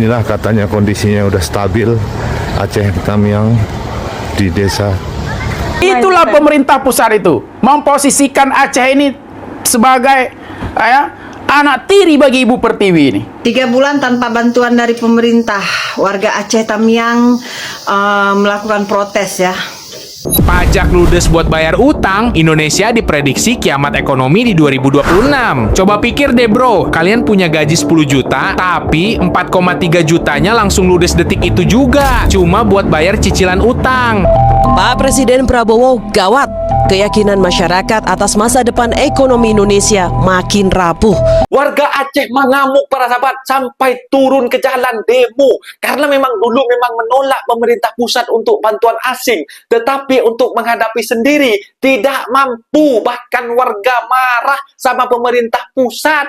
inilah katanya kondisinya udah stabil Aceh Tamiang di desa. Itulah pemerintah pusat itu memposisikan Aceh ini sebagai anak tiri bagi Ibu Pertiwi ini. 3 bulan tanpa bantuan dari pemerintah, warga Aceh Tamiang melakukan protes ya. Pajak ludes buat bayar utang, Indonesia diprediksi kiamat ekonomi di 2026. Coba pikir deh bro, kalian punya gaji 10 juta, tapi 4,3 jutanya langsung ludes detik itu juga. Cuma buat bayar cicilan utang. Pak Presiden Prabowo gawat. Keyakinan masyarakat atas masa depan ekonomi Indonesia makin rapuh. Warga Aceh mengamuk para sahabat sampai turun ke jalan demo karena memang dulu memang menolak pemerintah pusat untuk bantuan asing, tetapi untuk menghadapi sendiri tidak mampu, bahkan warga marah sama pemerintah pusat.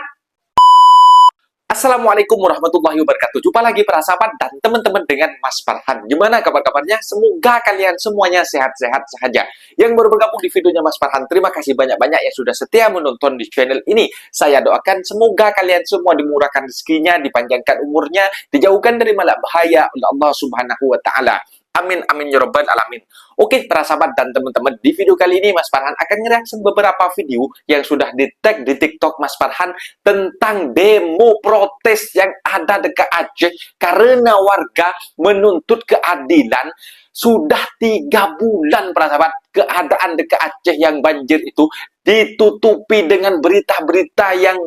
Assalamualaikum warahmatullahi wabarakatuh. Jumpa lagi para sahabat dan teman-teman dengan Mas Farhan. Gimana kabar-kabarnya? Semoga kalian semuanya sehat-sehat saja. Yang baru bergabung di videonya Mas Farhan, terima kasih banyak-banyak yang sudah setia menonton di channel ini. Saya doakan semoga kalian semua dimurahkan rezekinya, dipanjangkan umurnya, dijauhkan dari malapetaka oleh Allah Subhanahu wa taala. Amin, amin, ya rabbal alamin. Oke, para sahabat dan teman-teman, di video kali ini Mas Farhan akan ngereaksi beberapa video yang sudah di-tag di TikTok Mas Farhan tentang demo protes yang ada dekat Aceh karena warga menuntut keadilan. Sudah 3 bulan para sahabat, keadaan dekat Aceh yang banjir itu ditutupi dengan berita-berita yang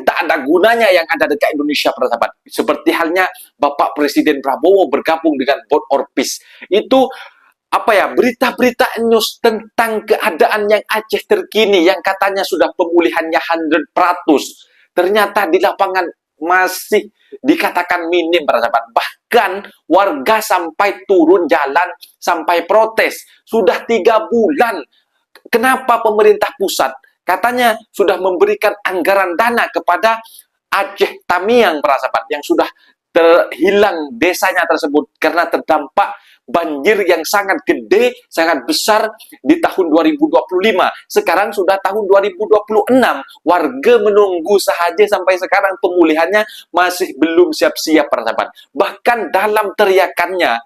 tak ada gunanya yang ada dekat Indonesia para sahabat. Seperti halnya Bapak Presiden Prabowo bergabung dengan Board or Peace. Itu berita-berita news tentang keadaan yang Aceh terkini yang katanya sudah pemulihannya 100%. Ternyata di lapangan masih dikatakan minim para sahabat. Bahkan warga sampai turun jalan, sampai protes. Sudah 3 bulan. Kenapa pemerintah pusat katanya sudah memberikan anggaran dana kepada Aceh Tamiang para sahabat yang sudah terhilang desanya tersebut karena terdampak banjir yang sangat gede, sangat besar di tahun 2025. Sekarang sudah tahun 2026. Warga menunggu saja sampai sekarang pemulihannya masih belum siap-siap para sahabat. Bahkan dalam teriakannya,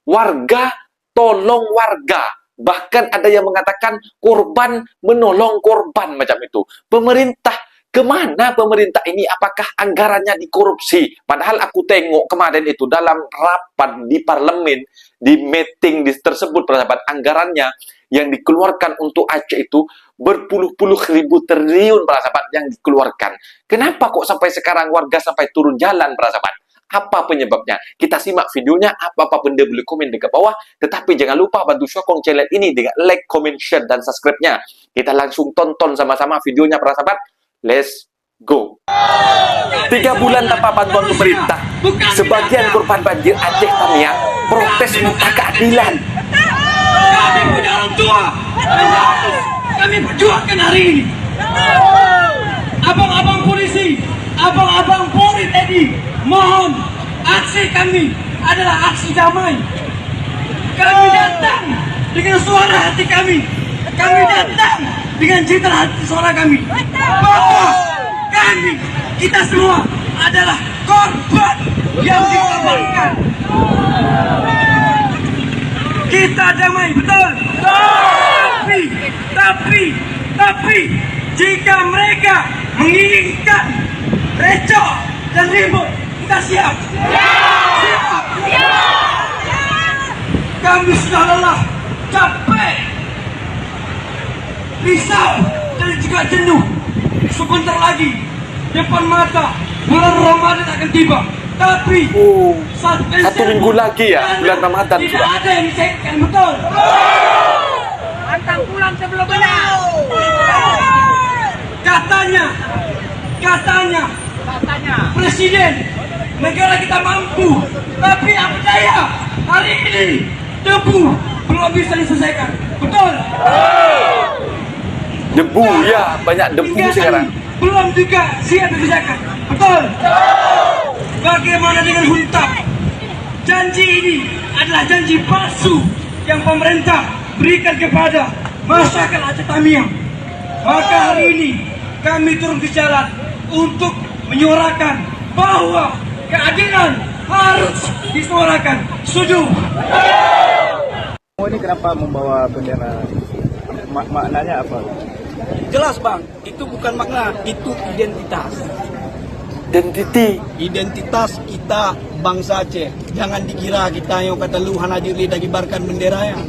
warga tolong warga. Bahkan ada yang mengatakan korban menolong korban macam itu. Pemerintah, kemana pemerintah ini? Apakah anggarannya dikorupsi? Padahal aku tengok kemarin itu dalam rapat di parlemen, di meeting tersebut, persahabat, anggarannya yang dikeluarkan untuk Aceh itu berpuluh-puluh ribu triliun, persahabat, yang dikeluarkan. Kenapa kok sampai sekarang warga sampai turun jalan, persahabat? Apa penyebabnya? Kita simak videonya. Apa-apa benda boleh komen dekat bawah. Tetapi jangan lupa bantu sokong channel ini dengan like, comment, share, dan subscribe-nya. Kita langsung tonton sama-sama videonya para sahabat. Let's go. 3 bulan tanpa bantuan pemerintah. Sebagian korban banjir Aceh Tamiang protes minta keadilan. Kami punya orang tua. Kami perjuangkan hari ini. Abang-abang polisi, abang-abang Polri tadi, mohon, aksi kami adalah aksi damai. Kami datang dengan suara hati kami. Kami datang dengan cita hati suara kami. Bahwa kami, kita semua adalah korban yang dikorbankan. Kita damai, betul? Tapi, jika mereka menginginkan recoh dan ribut, kita siap. Siap. Kami sudah lelah, capek, risau, dan juga jenuh. Sebentar lagi depan mata bulan Ramadan akan tiba. Tapi Satu minggu lagi ya bulan Ramadan tidak sudah. ada yang dicairkan, betul? Antang pulang sebelum benar. Katanya Presiden negara kita mampu, tapi apa daya hari ini debu belum bisa diselesaikan, betul? Debu ya, banyak debu sekarang. Belum juga siap diselesaikan, betul? Bagaimana dengan Huntap? Janji ini adalah janji palsu yang pemerintah berikan kepada masyarakat Aceh Tamiang. Maka hari ini kami turun ke jalan untuk menyuarakan bahwa keadilan harus disuarakan. Setuju? Ini kenapa membawa bendera? Maknanya apa? Jelas bang, itu bukan makna, itu identitas. Identitas kita bangsa Aceh. Jangan dikira kita yang kata luhan hadir lidah gibarkan benderanya.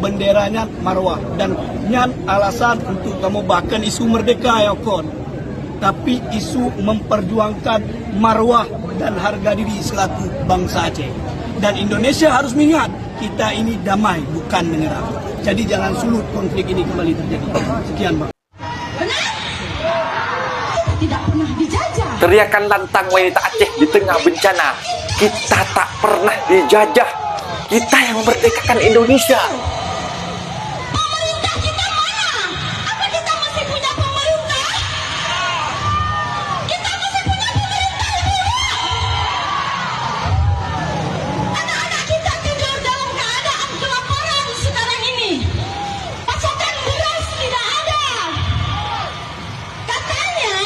Benderanya marwah dan nyan alasan untuk kamu bahkan isu merdeka ya kon. Tapi isu memperjuangkan marwah dan harga diri selaku bangsa Aceh. Dan Indonesia harus mengingat kita ini damai bukan menyerang. Jadi jangan sulut konflik ini kembali terjadi. Sekian bang. Teriakan lantang wanita Aceh di tengah bencana. Kita tak pernah dijajah. Kita yang memerdekakan Indonesia. Pemerintah kita mana? Apa kita masih punya pemerintah? Kita masih punya pemerintah, anak-anak kita tidur dalam keadaan kelaparan sekarang ini. Pasokan beras tidak ada. Katanya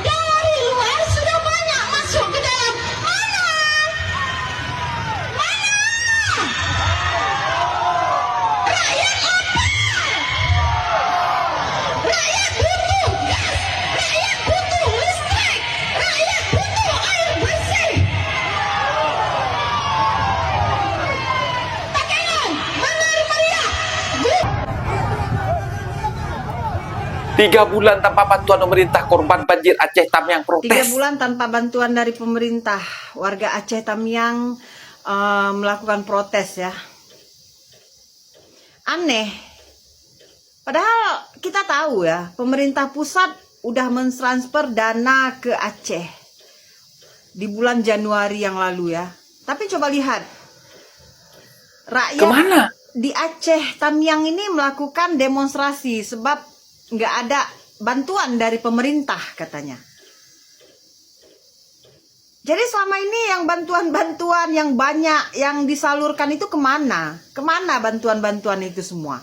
dari luar sudah banyak masuk ke dalam. Mana? Rakyat apa? Rakyat butuh gas, rakyat butuh listrik, rakyat butuh air bersih. Bagaimana? Benar meriah. 3 bulan tanpa bantuan pemerintah, korban banjir Aceh Tamiang 3 protes. bulan tanpa bantuan dari pemerintah, warga Aceh Tamiang melakukan protes ya. Aneh. Padahal kita tahu ya, pemerintah pusat udah mentransfer dana ke Aceh di bulan Januari yang lalu ya. Tapi coba lihat, rakyat Kemana? di Aceh Tamiang ini melakukan demonstrasi sebab nggak ada bantuan dari pemerintah katanya. Jadi selama ini yang bantuan-bantuan yang banyak yang disalurkan itu kemana? Kemana bantuan-bantuan itu semua?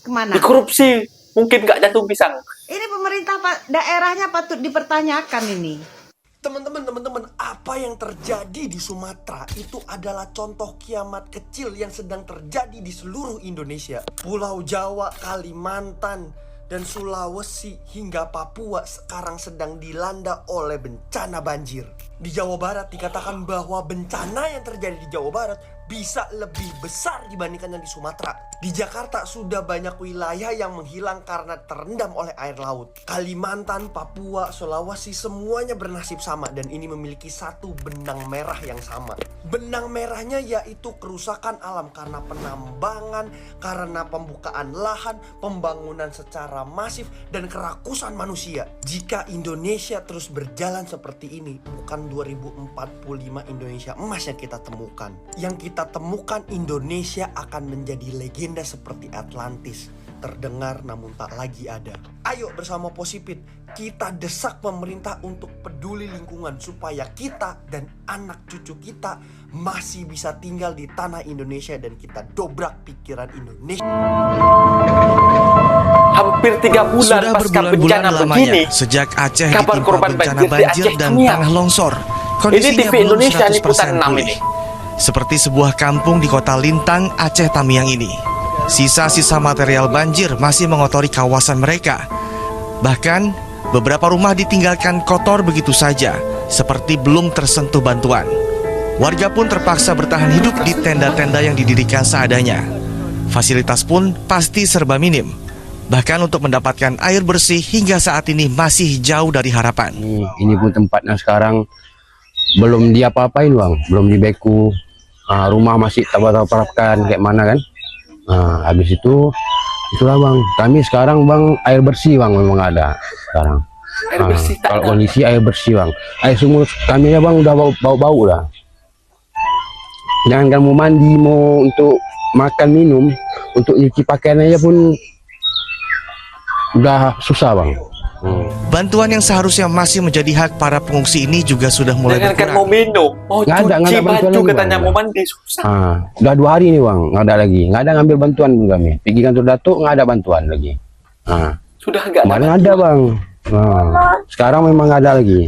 Kemana? Dikorupsi, mungkin nggak jatuh pisang. Ini pemerintah daerahnya patut dipertanyakan ini. Teman-teman, apa yang terjadi di Sumatera itu adalah contoh kiamat kecil yang sedang terjadi di seluruh Indonesia. Pulau Jawa, Kalimantan, dan Sulawesi hingga Papua sekarang sedang dilanda oleh bencana banjir. Di Jawa Barat dikatakan bahwa bencana yang terjadi di Jawa Barat bisa lebih besar dibandingkan yang di Sumatera. Di Jakarta sudah banyak wilayah yang menghilang karena terendam oleh air laut. Kalimantan, Papua, Sulawesi semuanya bernasib sama dan ini memiliki satu benang merah yang sama. Benang merahnya yaitu kerusakan alam karena penambangan, karena pembukaan lahan, pembangunan secara masif dan kerakusan manusia. Jika Indonesia terus berjalan seperti ini, bukan 2045 Indonesia emas yang kita temukan. Yang kita temukan Indonesia akan menjadi legenda seperti Atlantis, terdengar namun tak lagi ada. Ayo bersama Posipit kita desak pemerintah untuk peduli lingkungan supaya kita dan anak cucu kita masih bisa tinggal di tanah Indonesia dan kita dobrak pikiran Indonesia. Hampir 3 bulan Sudah pasca berbulan-bulan bencana lamanya begini, sejak Aceh kabar ditimpa korban bencana banjir di banjir Aceh dan Tamiang. tanah longsor. Ini Kondisinya TV belum Indonesia 100% liputan 6 pulih. ini. Seperti sebuah kampung di kota Lintang, Aceh Tamiang ini. Sisa-sisa material banjir masih mengotori kawasan mereka. Bahkan, beberapa rumah ditinggalkan kotor begitu saja, seperti belum tersentuh bantuan. Warga pun terpaksa bertahan hidup di tenda-tenda yang didirikan seadanya. Fasilitas pun pasti serba minim. Bahkan untuk mendapatkan air bersih hingga saat ini masih jauh dari harapan. Ini pun tempatnya sekarang belum diapa-apain bang, belum dibeku. Rumah masih tabrak-tabrakan kayak mana kan. Habis itu itulah bang, kami sekarang bang air bersih bang memang ada sekarang. Air bersih tak kalau ada. kondisi air bersih bang, air sumur kami ya bang udah bau-bau lah. Jangan mau mandi, mau untuk makan minum, untuk nyuci pakaian aja pun udah susah bang. Bantuan yang seharusnya masih menjadi hak para pengungsi ini juga sudah mulai Jangankan mau berkurang. minum, mau Nggak ada cuci bantuan baju lagi, katanya Bang. mau mandi susah. Udah 2 hari nih bang, nggak ada lagi, nggak ada ngambil bantuan pun kami. Pergi kantor Datuk nggak ada bantuan lagi. Sudah nggak ada Kemarin bantuan. ada bang. Sekarang memang nggak ada lagi.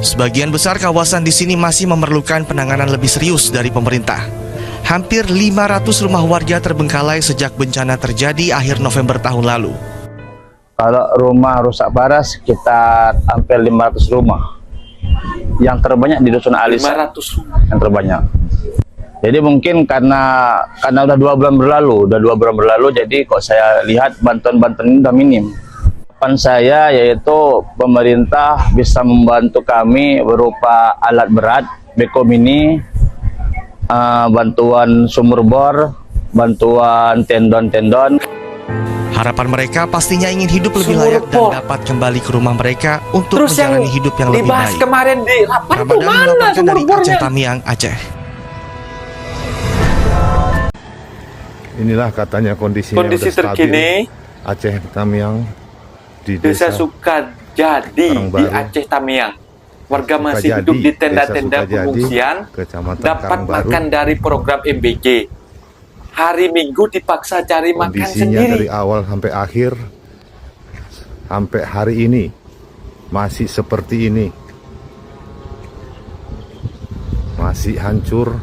Sebagian besar kawasan di sini masih memerlukan penanganan lebih serius dari pemerintah. Hampir 500 rumah warga terbengkalai sejak bencana terjadi akhir November tahun lalu. Kalau rumah rusak parah sekitar hampir 500 rumah. Yang terbanyak di Dusun Alisa. 500 yang terbanyak. Jadi mungkin karena udah 2 bulan berlalu, jadi kok saya lihat bantuan-bantuan ini udah minim. Harapan saya yaitu pemerintah bisa membantu kami berupa alat berat, beko mini, bantuan sumur bor, bantuan tendon-tendon. Harapan mereka pastinya ingin hidup lebih layak dan dapat kembali ke rumah mereka untuk menjalani hidup yang lebih baik. Kemarin di rapat tuh Ramadan mana melaporkan dari sumur-bornya? Aceh Tamiang, Aceh. Inilah katanya kondisi Kondisi udah stabil. terkini Aceh Tamiang di Desa desa Sukajadi di Aceh Tamiang. Warga masih Sukajadi, hidup di Desa tenda-tenda Sukajadi, pengungsian, Kecamatan dapat Karangbaru. makan dari program MBG. Hari Minggu dipaksa cari makan Kondisinya sendiri. dari awal sampai akhir, sampai hari ini masih seperti ini, masih hancur,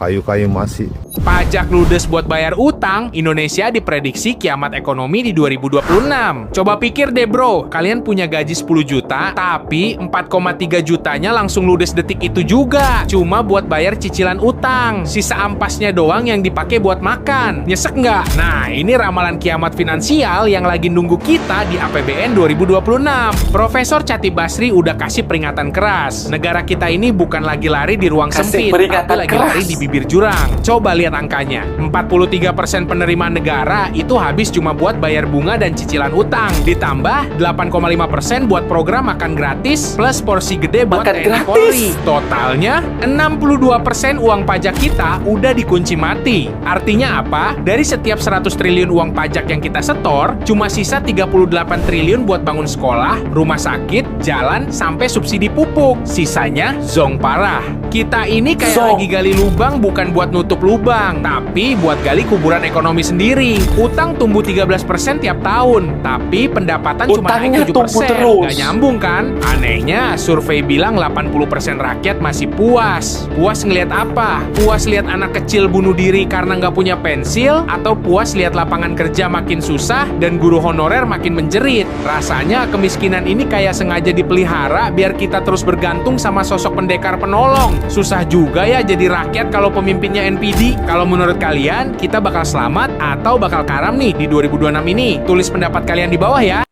kayu-kayu masih. Pajak ludes buat bayar utang, Indonesia diprediksi kiamat ekonomi di 2026. Coba pikir deh bro, kalian punya gaji 10 juta, tapi 4,3 jutanya langsung ludes detik itu juga. Cuma buat bayar cicilan utang. Sisa ampasnya doang yang dipakai buat makan. Nyesek nggak? Nah, ini ramalan kiamat finansial yang lagi nunggu kita di APBN 2026. Profesor Cati Basri udah kasih peringatan keras. Negara kita ini bukan lagi lari di ruang Kasih sempit, peringatan tapi lagi keras. lari di bibir jurang. Coba lihat angkanya, 43% penerimaan negara itu habis cuma buat bayar bunga dan cicilan utang. Ditambah 8,5% buat program makan gratis plus porsi gede buat Makan TNI gratis. Polri. Totalnya 62% uang pajak kita udah dikunci mati. Artinya apa? Dari setiap 100 triliun uang pajak yang kita setor, cuma sisa 38 triliun buat bangun sekolah, rumah sakit, jalan, sampai subsidi pupuk. Sisanya zong parah. Kita ini kayak Zong. lagi gali lubang bukan buat nutup lubang, tapi buat gali kuburan ekonomi sendiri. Utang tumbuh 13% tiap tahun, tapi pendapatan cuma Utangnya naik 7%. tumbuh terus. Gak nyambung kan? Anehnya, survei bilang 80% rakyat masih puas. Puas ngelihat apa? Puas lihat anak kecil bunuh diri karena nggak punya pensil? Atau puas lihat lapangan kerja makin susah dan guru honorer makin menjerit? Rasanya kemiskinan ini kayak sengaja dipelihara biar kita terus bergantung sama sosok pendekar penolong. Susah juga ya jadi rakyat kalau pemimpinnya NPD. Kalau menurut kalian, kita bakal selamat atau bakal karam nih di 2026 ini? Tulis pendapat kalian di bawah ya.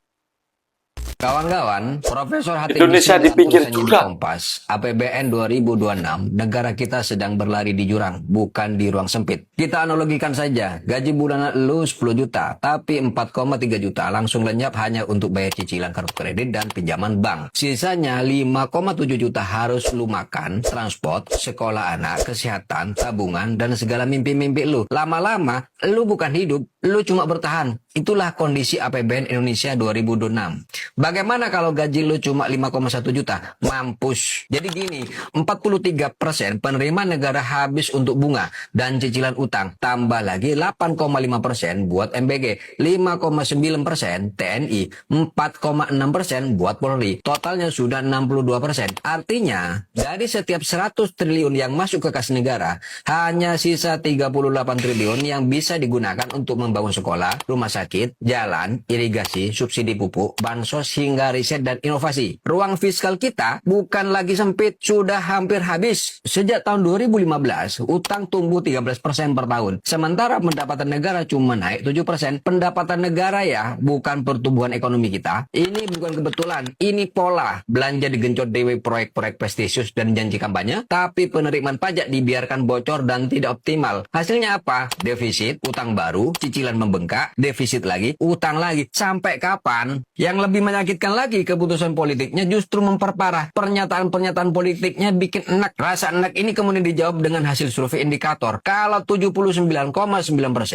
Kawan-kawan, Profesor Hatim Indonesia Bisri di pinggir dalam tulisannya jurang. di Kompas, APBN 2026, negara kita sedang berlari di jurang, bukan di ruang sempit. Kita analogikan saja, gaji bulanan lu 10 juta, tapi 4,3 juta langsung lenyap hanya untuk bayar cicilan kartu kredit dan pinjaman bank. Sisanya 5,7 juta harus lu makan, transport, sekolah anak, kesehatan, tabungan, dan segala mimpi-mimpi lu. Lama-lama, lu bukan hidup, lu cuma bertahan. Itulah kondisi APBN Indonesia 2026. Bagaimana kalau gaji lu cuma 5,1 juta? Mampus. Jadi gini, 43% penerimaan negara habis untuk bunga dan cicilan utang. Tambah lagi 8,5% buat MBG, 5,9% TNI, 4,6% buat Polri. Totalnya sudah 62%. Artinya, dari setiap 100 triliun yang masuk ke kas negara, hanya sisa 38 triliun yang bisa digunakan untuk membangun sekolah, rumah sakit, jalan, irigasi, subsidi pupuk, bansos, hingga riset dan inovasi. Ruang fiskal kita bukan lagi sempit, sudah hampir habis. Sejak tahun 2015, utang tumbuh 13% per tahun. Sementara pendapatan negara cuma naik 7%. Pendapatan negara ya, bukan pertumbuhan ekonomi kita. Ini bukan kebetulan, ini pola. Belanja digenjot dewe proyek-proyek prestisius dan janji kampanye, tapi penerimaan pajak dibiarkan bocor dan tidak optimal. Hasilnya apa? Defisit, utang baru, cicilan membengkak, defisit lagi, utang lagi. Sampai kapan? Yang lebih menyakitkan lagi, keputusan politiknya justru memperparah. Pernyataan-pernyataan politiknya bikin enak. Rasa enak ini kemudian dijawab dengan hasil survei indikator. Kalau 79,9%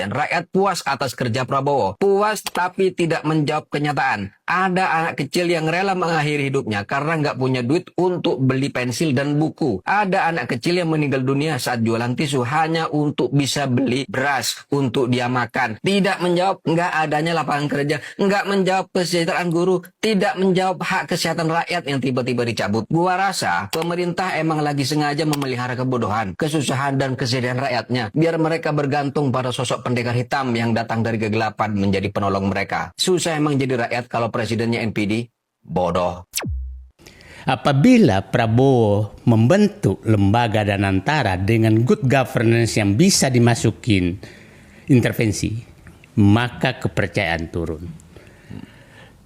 rakyat puas atas kerja Prabowo. Puas tapi tidak menjawab kenyataan. Ada anak kecil yang rela mengakhiri hidupnya karena nggak punya duit untuk beli pensil dan buku. Ada anak kecil yang meninggal dunia saat jualan tisu hanya untuk bisa beli beras untuk dia makan. Tidak menjawab, nggak nggak adanya lapangan kerja, nggak menjawab kesejahteraan guru, tidak menjawab hak kesehatan rakyat yang tiba-tiba dicabut. Gua rasa pemerintah emang lagi sengaja memelihara kebodohan, kesusahan, dan kesedihan rakyatnya, biar mereka bergantung pada sosok pendekar hitam yang datang dari kegelapan menjadi penolong mereka. Susah emang jadi rakyat kalau presidennya NPD. Bodoh. Apabila Prabowo membentuk lembaga Danantara dengan good governance yang bisa dimasukin intervensi, maka kepercayaan turun.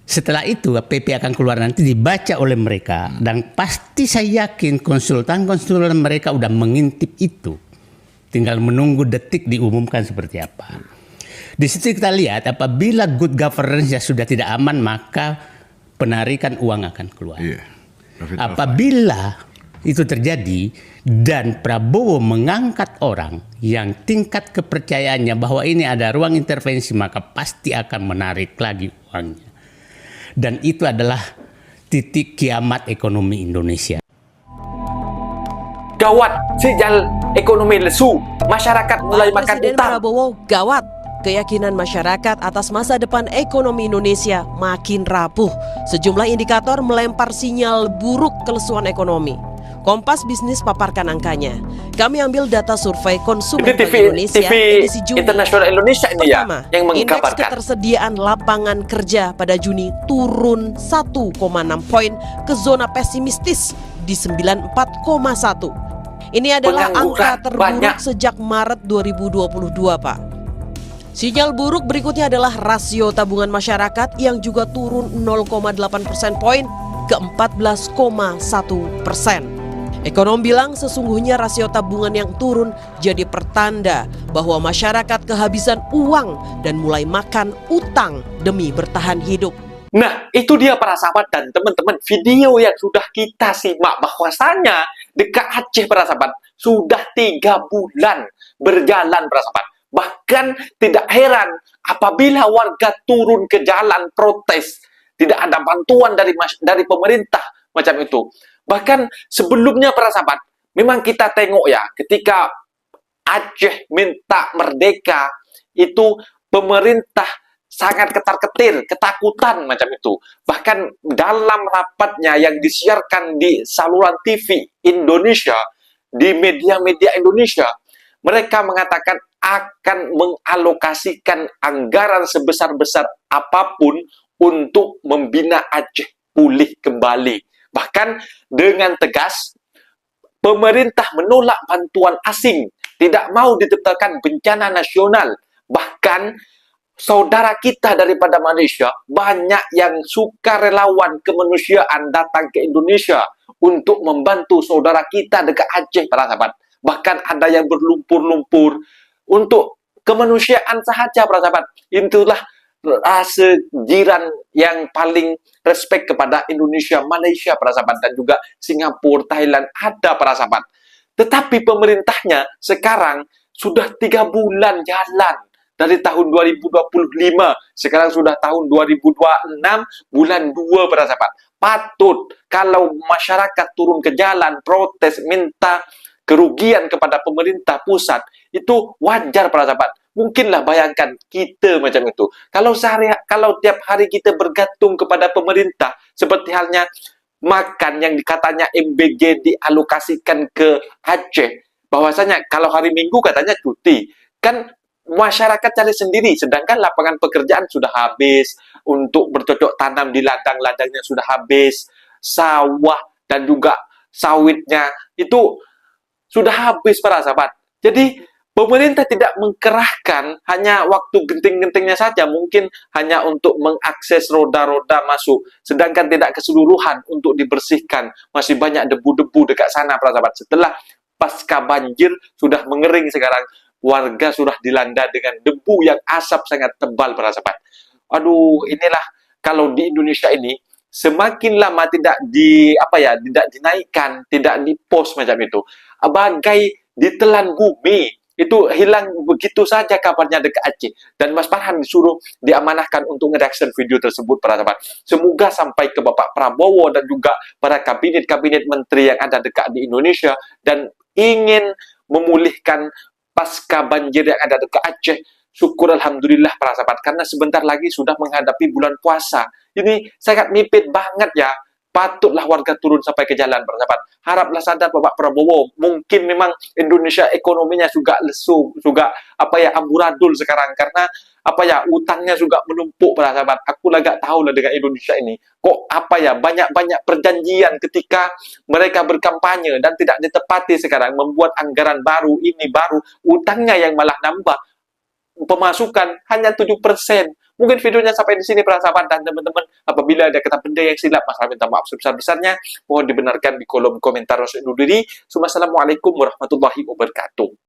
Setelah itu PP akan keluar nanti dibaca oleh mereka, dan pasti saya yakin konsultan-konsultan mereka udah mengintip itu. Tinggal menunggu detik diumumkan seperti apa. Di situ kita lihat apabila good governance sudah tidak aman, maka penarikan uang akan keluar. Apabila itu terjadi dan Prabowo mengangkat orang yang tingkat kepercayaannya bahwa ini ada ruang intervensi, maka pasti akan menarik lagi uangnya. Dan itu adalah titik kiamat ekonomi Indonesia. Gawat, sinyal ekonomi lesu, masyarakat mulai makan Presiden utang. Prabowo gawat. Keyakinan masyarakat atas masa depan ekonomi Indonesia makin rapuh. Sejumlah indikator melempar sinyal buruk kelesuan ekonomi. Kompas Bisnis paparkan angkanya. Kami ambil data survei konsumen Ini TV, Indonesia TV edisi Juni. Internasional Indonesia ini ya Pertama, yang indeks mengkabarkan. ketersediaan lapangan kerja pada Juni turun 1,6 poin ke zona pesimistis di 94,1. Ini adalah Pengangguran angka terburuk banyak. sejak Maret 2022, Pak. Sinyal buruk berikutnya adalah rasio tabungan masyarakat yang juga turun 0,8% poin ke 14,1%. Ekonom bilang sesungguhnya rasio tabungan yang turun jadi pertanda bahwa masyarakat kehabisan uang dan mulai makan utang demi bertahan hidup. Nah, itu dia para sahabat dan teman-teman, video yang sudah kita simak bahwasanya dekat Aceh para sahabat sudah 3 bulan berjalan para sahabat. Bahkan tidak heran apabila warga turun ke jalan protes, tidak ada bantuan dari pemerintah macam itu. Bahkan sebelumnya para sahabat, memang kita tengok ya, ketika Aceh minta merdeka, itu pemerintah sangat ketar-ketir, ketakutan macam itu. Bahkan dalam rapatnya yang disiarkan di saluran TV Indonesia, di media-media Indonesia, mereka mengatakan akan mengalokasikan anggaran sebesar-besar apapun untuk membina Aceh pulih kembali. Bahkan dengan tegas, pemerintah menolak bantuan asing, tidak mau ditetapkan bencana nasional. Bahkan saudara kita daripada Malaysia, banyak yang sukarelawan kemanusiaan datang ke Indonesia untuk membantu saudara kita dekat Aceh para sahabat. Bahkan ada yang berlumpur-lumpur untuk kemanusiaan sahaja para sahabat. Itulah rasa jiran yang paling respect kepada Indonesia, Malaysia para sahabat, dan juga Singapura, Thailand ada para sahabat. Tetapi pemerintahnya sekarang sudah 3 bulan jalan dari tahun 2025, sekarang sudah tahun 2026 bulan 2 para sahabat. Patut kalau masyarakat turun ke jalan protes minta kerugian kepada pemerintah pusat, itu wajar para sahabat. Mungkinlah bayangkan kita macam itu. Kalau tiap hari kita bergantung kepada pemerintah, seperti halnya makan yang katanya MBG dialokasikan ke Aceh, bahwasanya kalau hari Minggu katanya cuti, kan masyarakat cari sendiri, sedangkan lapangan pekerjaan sudah habis, untuk bercocok tanam di ladang-ladangnya sudah habis, sawah dan juga sawitnya itu sudah habis para sahabat. Jadi pemerintah tidak mengkerahkan hanya waktu genting-gentingnya saja, mungkin hanya untuk mengakses roda-roda masuk, sedangkan tidak keseluruhan untuk dibersihkan. Masih banyak debu-debu dekat sana para sahabat. Setelah pasca banjir sudah mengering sekarang, warga sudah dilanda dengan debu yang asap sangat tebal para sahabat. Aduh, inilah kalau di Indonesia ini semakin lama tidak tidak dinaikkan, tidak dipost macam itu, bagai ditelan bumi, itu hilang begitu saja kabarnya dekat Aceh. Dan Mas Farhan disuruh diamanahkan untuk nge-reaction video tersebut para sahabat. Semoga sampai ke Bapak Prabowo dan juga para kabinet-kabinet menteri yang ada dekat di Indonesia dan ingin memulihkan pasca banjir yang ada dekat Aceh. Syukur alhamdulillah para sahabat, karena sebentar lagi sudah menghadapi bulan puasa. Ini sangat mipit banget ya. Patutlah warga turun sampai ke jalan para sahabat. Haraplah sadar Bapak Prabowo, mungkin memang Indonesia ekonominya juga lesu, juga amburadul sekarang karena utangnya juga menumpuk para sahabat. Aku agak tahu lah dengan Indonesia ini. Kok banyak-banyak perjanjian ketika mereka berkampanye dan tidak ditepati sekarang, membuat anggaran baru, ini baru, utangnya yang malah nambah. Pemasukan hanya 7%. Mungkin videonya sampai di sini para sahabat, dan teman-teman apabila ada kata benda yang silap, Mas minta maaf sebesar-besarnya. Mohon dibenarkan di kolom komentar. Assalamualaikum warahmatullahi wabarakatuh.